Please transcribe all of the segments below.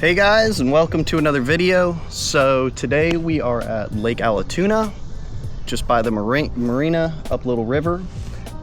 Hey guys, and welcome to another video. So today we are at Lake Allatoona, just by the marina up Little River.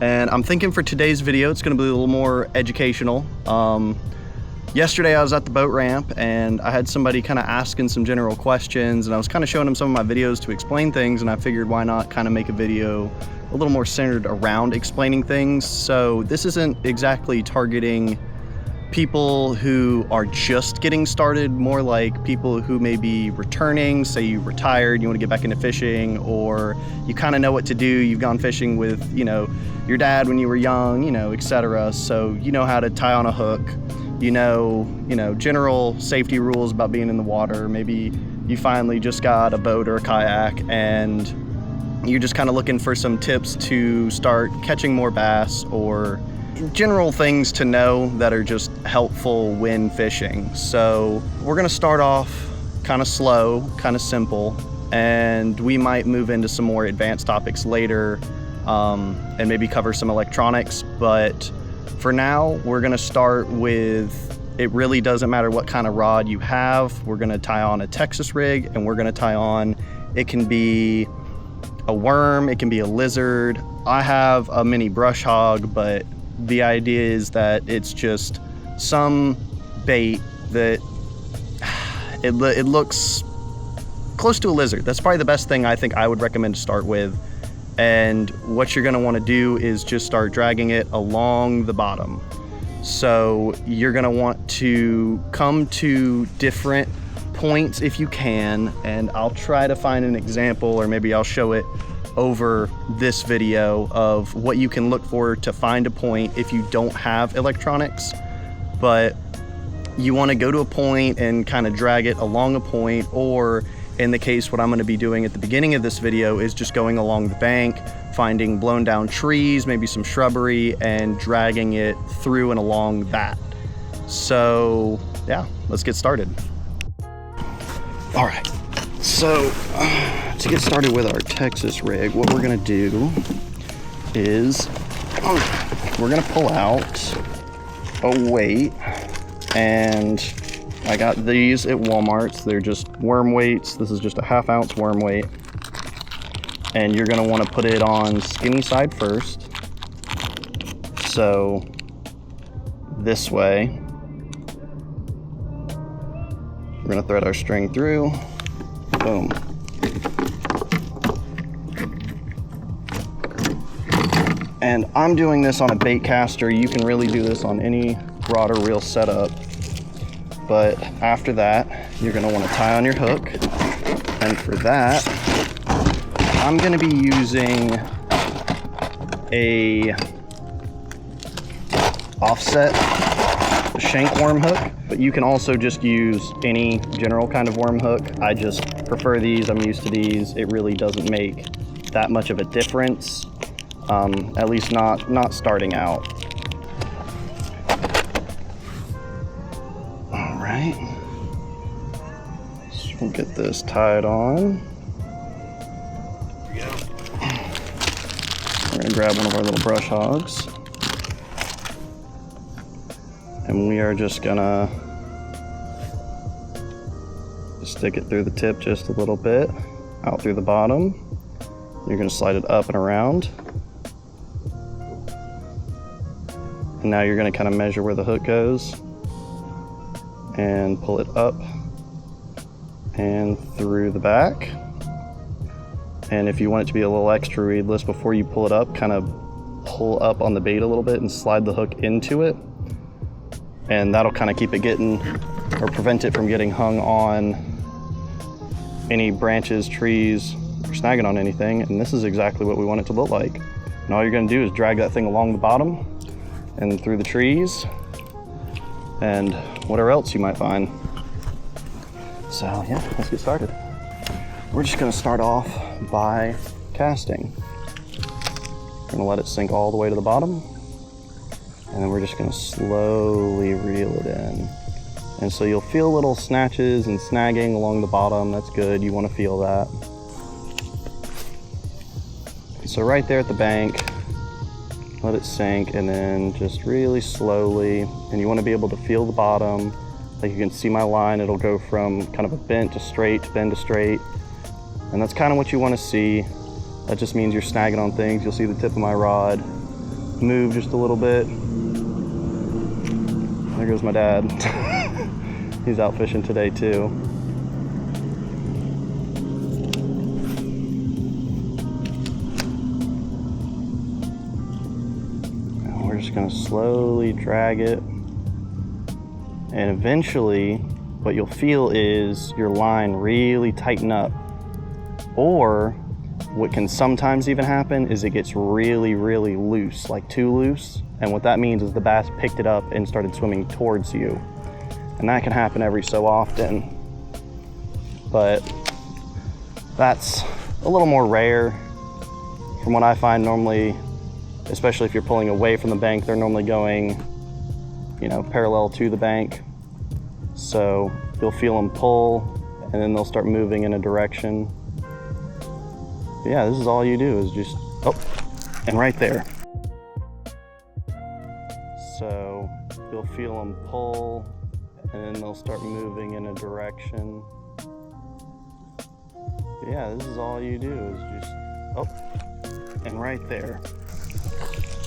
And I'm thinking for today's video, it's gonna be a little more educational. Yesterday I was at the boat ramp and I had somebody kind of asking some general questions, and I was kind of showing them some of my videos to explain things, and I figured why not kind of make a video a little more centered around explaining things. So this isn't exactly targeting people who are just getting started, more like people who may be returning, say you retired, you want to get back into fishing, or you kind of know what to do, you've gone fishing with, your dad when you were young, etc. So you know how to tie on a hook, you know, general safety rules about being in the water. Maybe you finally just got a boat or a kayak and you're just kind of looking for some tips to start catching more bass, or general things to know that are just helpful when fishing. So we're gonna start off kind of slow, kind of simple, and we might move into some more advanced topics later, and maybe cover some electronics. But for now, we're gonna start with, it really doesn't matter what kind of rod you have. We're gonna tie on a Texas rig, and we're gonna tie on, it can be a worm, it can be a lizard. I have a mini brush hog, but the idea is that it's just some bait that it looks close to a lizard. That's probably the best thing I think I would recommend to start with. And what you're gonna wanna do is just start dragging it along the bottom. So you're gonna want to come to different points if you can, and I'll try to find an example, or maybe I'll show it over this video of what you can look for to find a point if you don't have electronics. But you want to go to a point and kind of drag it along a point, or in the case what I'm going to be doing at the beginning of this video is just going along the bank, finding blown down trees, maybe some shrubbery, and dragging it through and along that. So yeah, let's get started. All right, so to get started with our Texas rig, what we're gonna do is we're gonna pull out a weight, and I got these at Walmart's. They're just worm weights. This is just a 1/2 ounce worm weight, and you're gonna want to put it on skinny side first. So this way, we're gonna thread our string through. Boom. And I'm doing this on a bait caster. You can really do this on any rod or reel setup. But after that, you're gonna wanna tie on your hook. And for that, I'm gonna be using a offset shank worm hook, but you can also just use any general kind of worm hook. I just prefer these, I'm used to these. It really doesn't make that much of a difference. At least not starting out. All right, so we'll get this tied on. There we go. We're gonna grab one of our little brush hogs, and we are just gonna stick it through the tip just a little bit, out through the bottom. You're gonna slide it up and around. And now you're gonna kind of measure where the hook goes and pull it up and through the back. And if you want it to be a little extra reedless, before you pull it up, kind of pull up on the bait a little bit and slide the hook into it. And that'll kind of keep it getting, or prevent it from getting hung on any branches, trees, or snagging on anything. And this is exactly what we want it to look like. And all you're gonna do is drag that thing along the bottom and through the trees and whatever else you might find. So yeah, let's get started. We're just gonna start off by casting. We're gonna let it sink all the way to the bottom, and then we're just gonna slowly reel it in. And so you'll feel little snatches and snagging along the bottom. That's good, you wanna feel that. So right there at the bank, let it sink, and then just really slowly, and you want to be able to feel the bottom Like you can see my line, it'll go from kind of a bent to straight, to bend to straight. And that's kind of what you want to see. That just means you're snagging on things. You'll see the tip of my rod move just a little bit. There goes my dad. He's out fishing today too. And we're just gonna slowly drag it. And eventually, what you'll feel is your line really tighten up. Or what can sometimes even happen is it gets really, really loose, like too loose. And what that means is the bass picked it up and started swimming towards you. And that can happen every so often. But that's a little more rare. From what I find normally, especially if you're pulling away from the bank, they're normally going, you know, parallel to the bank. So you'll feel them pull and then they'll start moving in a direction. But yeah, this is all you do is just, oh, and right there. So you'll feel them pull and then they'll start moving in a direction. But yeah, this is all you do is just, oh, and right there.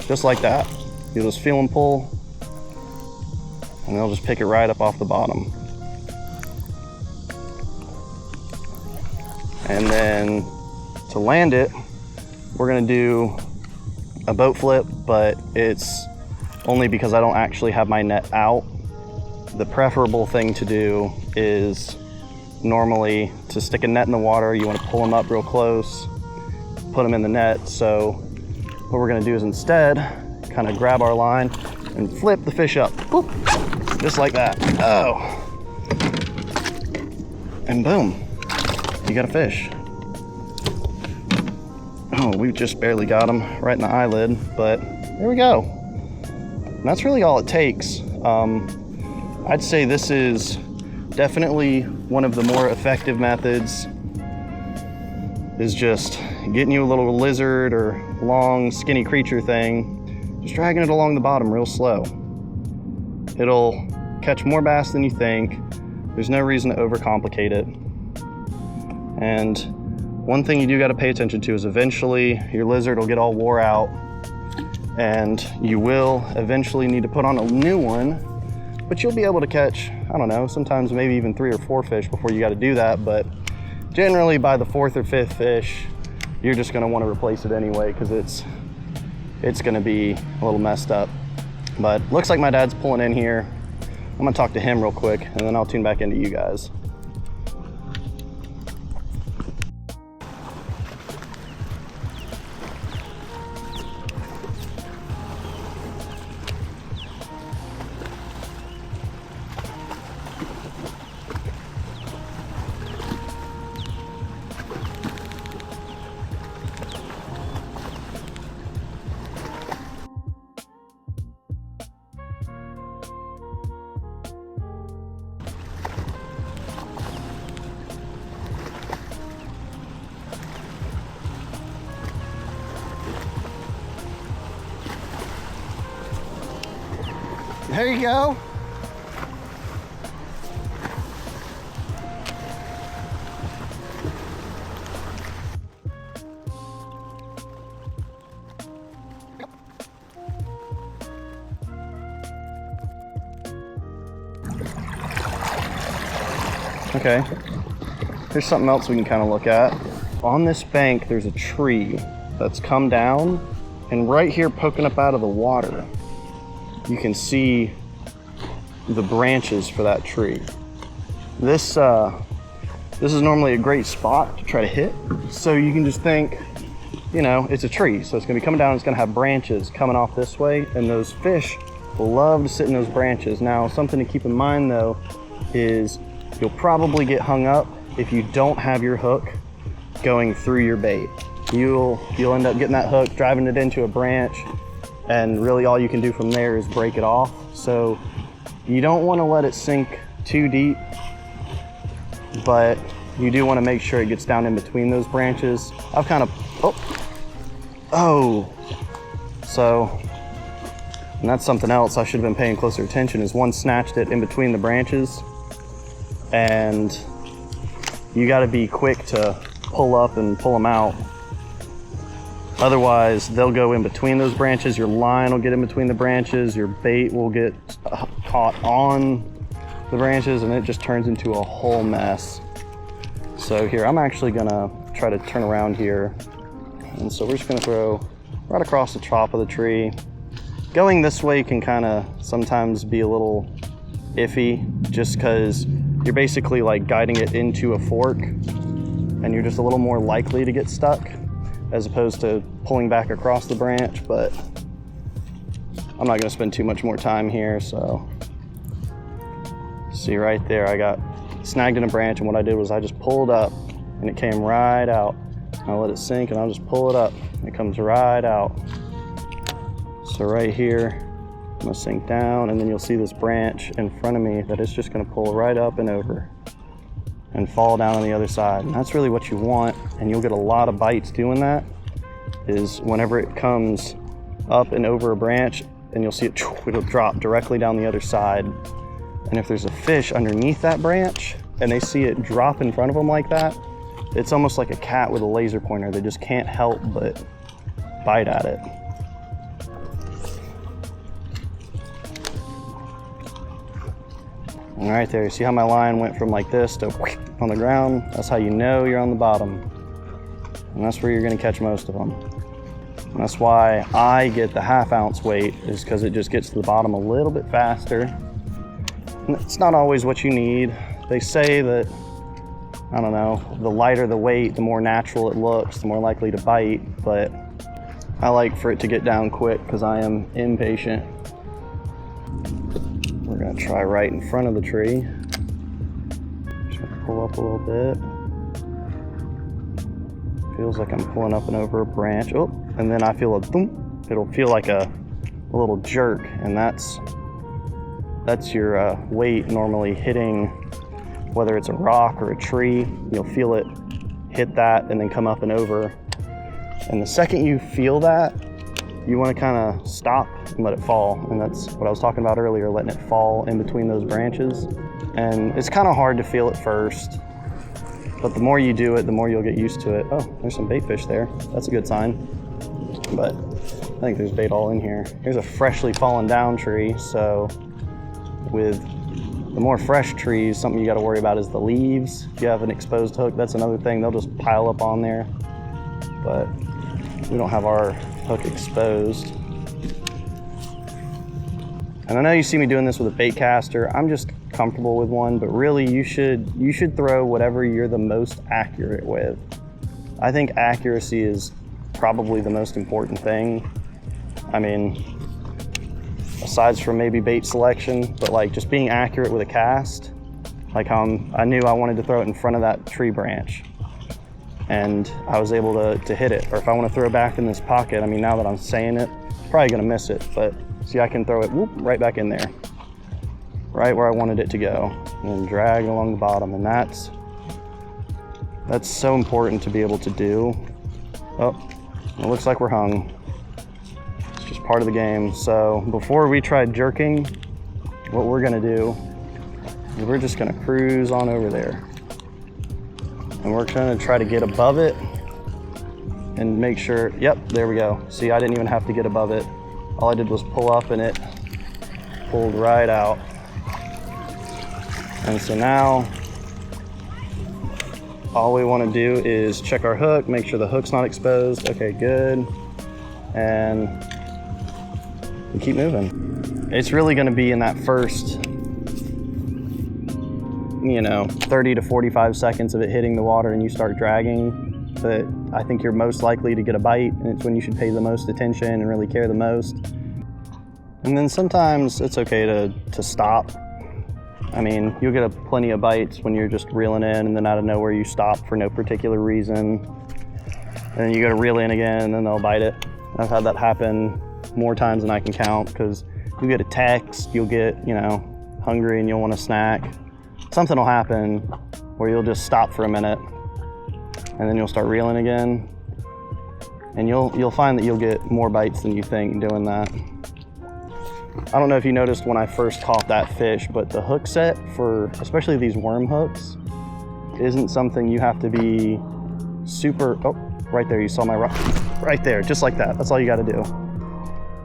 Just like that. You'll just feel them pull and they'll just pick it right up off the bottom. And then to land it, we're gonna do a boat flip, but it's only because I don't actually have my net out. The preferable thing to do is normally to stick a net in the water, you wanna pull them up real close, put them in the net. So what we're gonna do is instead, kind of grab our line and flip the fish up. Boop. Just like that. Oh. And boom, you got a fish. Oh, we just barely got him right in the eyelid, but there we go. And that's really all it takes. I'd say this is definitely one of the more effective methods, is just getting you a little lizard or long skinny creature thing, just dragging it along the bottom real slow. It'll catch more bass than you think. There's no reason to overcomplicate it. And one thing you do got to pay attention to is eventually your lizard will get all wore out and you will eventually need to put on a new one, but you'll be able to catch, I don't know, sometimes maybe even 3 or 4 fish before you got to do that. But generally by the 4th or 5th fish, you're just going to want to replace it anyway because it's going to be a little messed up. But looks like my dad's pulling in here. I'm gonna talk to him real quick and then I'll tune back into you guys. There you go. Okay, here's something else we can kind of look at. On this bank, there's a tree that's come down, and right here poking up out of the water, you can see the branches for that tree. This is normally a great spot to try to hit. So you can just think, you know, it's a tree. So it's gonna be coming down, it's gonna have branches coming off this way, and those fish love to sit in those branches. Now, something to keep in mind though, is you'll probably get hung up if you don't have your hook going through your bait. You'll end up getting that hook, driving it into a branch, and really all you can do from there is break it off. So you don't want to let it sink too deep, but you do want to make sure it gets down in between those branches. I've kind of, so And that's something else I should have been paying closer attention, is one snatched it in between the branches, and you got to be quick to pull up and pull them out. Otherwise, they'll go in between those branches, your line will get in between the branches, your bait will get caught on the branches, and it just turns into a whole mess. So here, I'm actually gonna try to turn around here. And so we're just gonna throw right across the top of the tree. Going this way can kind of sometimes be a little iffy, just because you're basically like guiding it into a fork, and you're just a little more likely to get stuck as opposed to pulling back across the branch. But I'm not gonna spend too much more time here. So see right there, I got snagged in a branch, and what I did was I just pulled up and it came right out. I'll let it sink and I'll just pull it up. It comes right out. So right here, I'm gonna sink down, and then you'll see this branch in front of me that is just gonna pull right up and over and fall down on the other side. And that's really what you want, and you'll get a lot of bites doing that, is whenever it comes up and over a branch, and you'll see it, it'll drop directly down the other side. And if there's a fish underneath that branch and they see it drop in front of them like that, it's almost like a cat with a laser pointer. They just can't help but bite at it. And right there, you see how my line went from like this to on the ground? That's how you know you're on the bottom. And that's where you're gonna catch most of them. And that's why I get the 1/2 ounce weight, is because it just gets to the bottom a little bit faster. And it's not always what you need. They say that, I don't know, the lighter the weight, the more natural it looks, the more likely to bite, but I like for it to get down quick because I am impatient. We're gonna try right in front of the tree. Just gonna pull up a little bit. Feels like I'm pulling up and over a branch. Oh, and then I feel a thump. It'll feel like a little jerk, and that's your weight normally hitting, whether it's a rock or a tree. You'll feel it hit that and then come up and over. And the second you feel that, you want to kind of stop and let it fall. And that's what I was talking about earlier, letting it fall in between those branches. And it's kind of hard to feel at first, but the more you do it, the more you'll get used to it. Oh, there's some bait fish there. That's a good sign. But I think there's bait all in here. Here's a freshly fallen down tree. So with the more fresh trees, something you got to worry about is the leaves. If you have an exposed hook, that's another thing. They'll just pile up on there. But we don't have our hook exposed. And I know you see me doing this with a bait caster. I'm just comfortable with one, but really you should throw whatever you're the most accurate with. I think accuracy is probably the most important thing. I mean, aside from maybe bait selection, but like just being accurate with a cast. Like how I knew I wanted to throw it in front of that tree branch, and I was able to hit it. Or if I want to throw it back in this pocket, I mean, now that I'm saying it, probably gonna miss it, but see, I can throw it whoop, right back in there, right where I wanted it to go, and then drag along the bottom. And that's so important to be able to do. Oh, it looks like we're hung. It's just part of the game. So before we try jerking, what we're gonna do is we're just gonna cruise on over there. And we're gonna try to get above it and make sure, yep, there we go. See, I didn't even have to get above it. All I did was pull up and it pulled right out. And so now, all we wanna do is check our hook, make sure the hook's not exposed. Okay, good. And we keep moving. It's really gonna be in that first, 30 to 45 seconds of it hitting the water and you start dragging, that I think you're most likely to get a bite, and it's when you should pay the most attention and really care the most. And then sometimes it's okay to stop. I mean, you'll get plenty of bites when you're just reeling in and then out of nowhere you stop for no particular reason. And then you go to reel in again and then they'll bite it. I've had that happen more times than I can count, because you get a text, you'll get, hungry and you'll want a snack. Something will happen where you'll just stop for a minute and then you'll start reeling again. And you'll find that you'll get more bites than you think doing that. I don't know if you noticed when I first caught that fish, but the hook set for especially these worm hooks isn't something you have to be super, oh, right there, you saw my rock, right there, just like that. That's all you gotta do.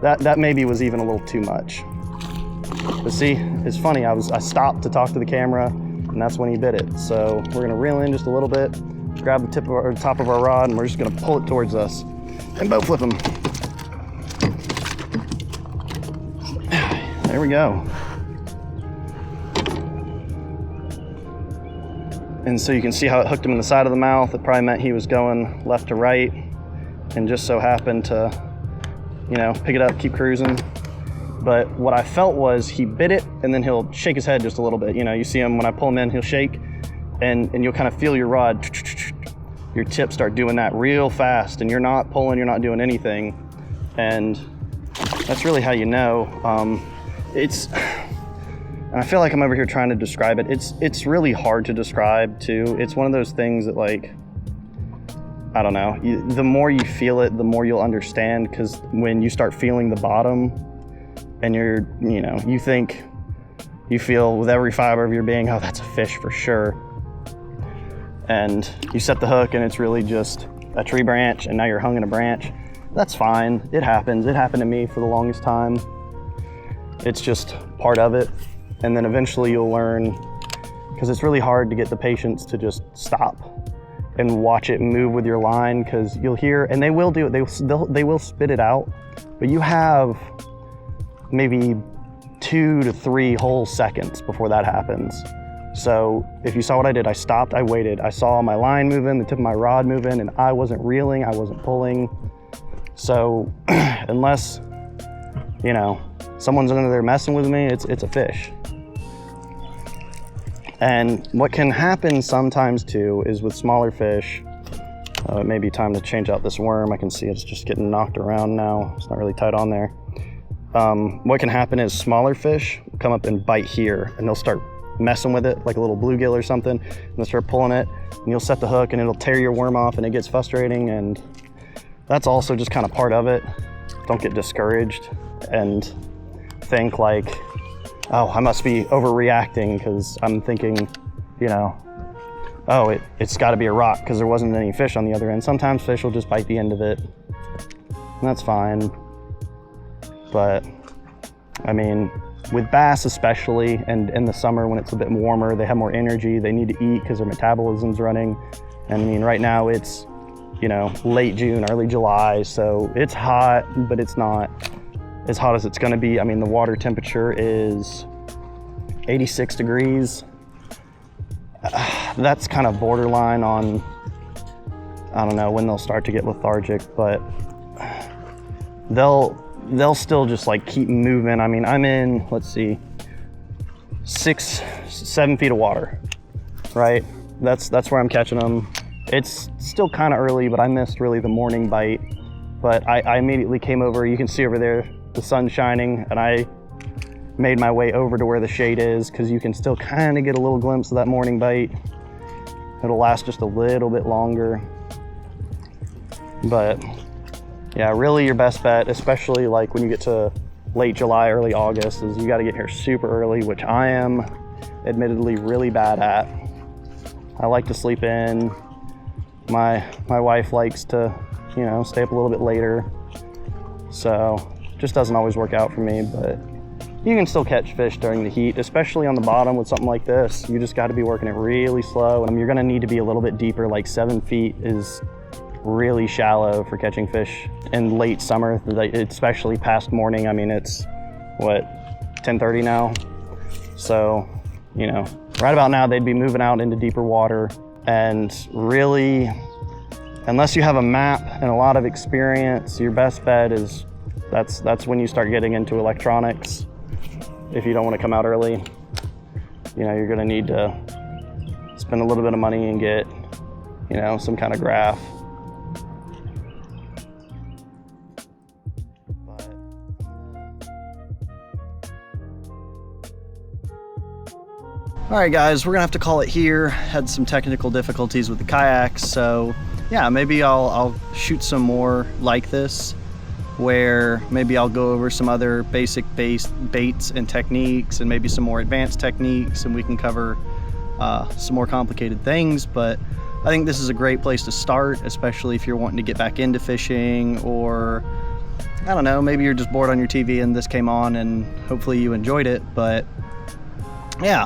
That maybe was even a little too much. But see, it's funny, I stopped to talk to the camera, and that's when he bit it. So we're gonna reel in just a little bit, grab the top of our rod, and we're just gonna pull it towards us and bow flip him. There we go. And so you can see how it hooked him in the side of the mouth. It probably meant he was going left to right, and just so happened to, you know, pick it up, keep cruising. But what I felt was he bit it, and then he'll shake his head just a little bit. You know, you see him when I pull him in, he'll shake, and you'll kind of feel your rod, your tips start doing that real fast, and you're not pulling, you're not doing anything. And that's really how you know. And I feel like I'm over here trying to describe it. It's really hard to describe too. It's one of those things that, like, I don't know, the more you feel it, the more you'll understand, because when you start feeling the bottom and you think, you feel with every fiber of your being, oh, that's a fish for sure. And you set the hook and it's really just a tree branch, and now you're hung in a branch. That's fine, it happens. It happened to me for the longest time. It's just part of it. And then eventually you'll learn, because it's really hard to get the patience to just stop and watch it move with your line, because you'll hear, and they will do it, they will spit it out, but you have maybe 2 to 3 whole seconds before that happens. So if you saw what I did, I stopped, I waited, I saw my line moving, the tip of my rod moving, and I wasn't reeling, I wasn't pulling. So unless, you know, someone's under there messing with me, it's a fish. And what can happen sometimes too is with smaller fish, it may be time to change out this worm. I can see it's just getting knocked around now. It's not really tight on there. What can happen is smaller fish will come up and bite here, and they'll start messing with it like a little bluegill or something, and they'll start pulling it, and you'll set the hook and it'll tear your worm off, and it gets frustrating. And that's also just kind of part of it. Don't get discouraged and think like, oh, I must be overreacting because I'm thinking, you know, oh, it's got to be a rock because there wasn't any fish on the other end. Sometimes fish will just bite the end of it, and that's fine. But I mean, with bass especially, and in the summer when it's a bit warmer, they have more energy, they need to eat because their metabolism's running. And I mean, right now it's, you know, late June, early July, so it's hot, but it's not as hot as it's gonna be. I mean, the water temperature is 86 degrees. That's kind of borderline on, I don't know when they'll start to get lethargic, but they'll still just like keep moving. I mean, I'm in, let's see, 6-7 feet of water, right? That's where I'm catching them. It's still kind of early, but I missed really the morning bite. But I immediately came over, you can see over there, the sun's shining, and I made my way over to where the shade is, because you can still kind of get a little glimpse of that morning bite. It'll last just a little bit longer. But yeah, really your best bet, especially like when you get to late July, early August, is you got to get here super early, which I am admittedly really bad at. I like to sleep in. My wife likes to, you know, stay up a little bit later. So just doesn't always work out for me, but you can still catch fish during the heat, especially on the bottom with something like this. You just got to be working it really slow, and you're going to need to be a little bit deeper. Like 7 feet is really shallow for catching fish in late summer, especially past morning. I mean, it's what, 10:30 now? So, you know, right about now they'd be moving out into deeper water. And really, unless you have a map and a lot of experience, your best bet is that's when you start getting into electronics. If you don't want to come out early, you know, you're going to need to spend a little bit of money and get, you know, some kind of graph. All right, guys, we're gonna have to call it here. Had some technical difficulties with the kayaks, so yeah, maybe I'll shoot some more like this. where maybe I'll go over some other basic baits and techniques, and maybe some more advanced techniques, and we can cover some more complicated things. But I think this is a great place to start, especially if you're wanting to get back into fishing, or I don't know, maybe you're just bored on your TV and this came on and hopefully you enjoyed it. But yeah,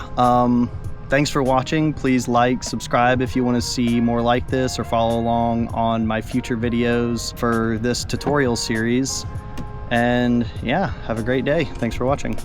thanks for watching. Please like, subscribe if you want to see more like this, or follow along on my future videos for this tutorial series. And yeah, have a great day. Thanks for watching.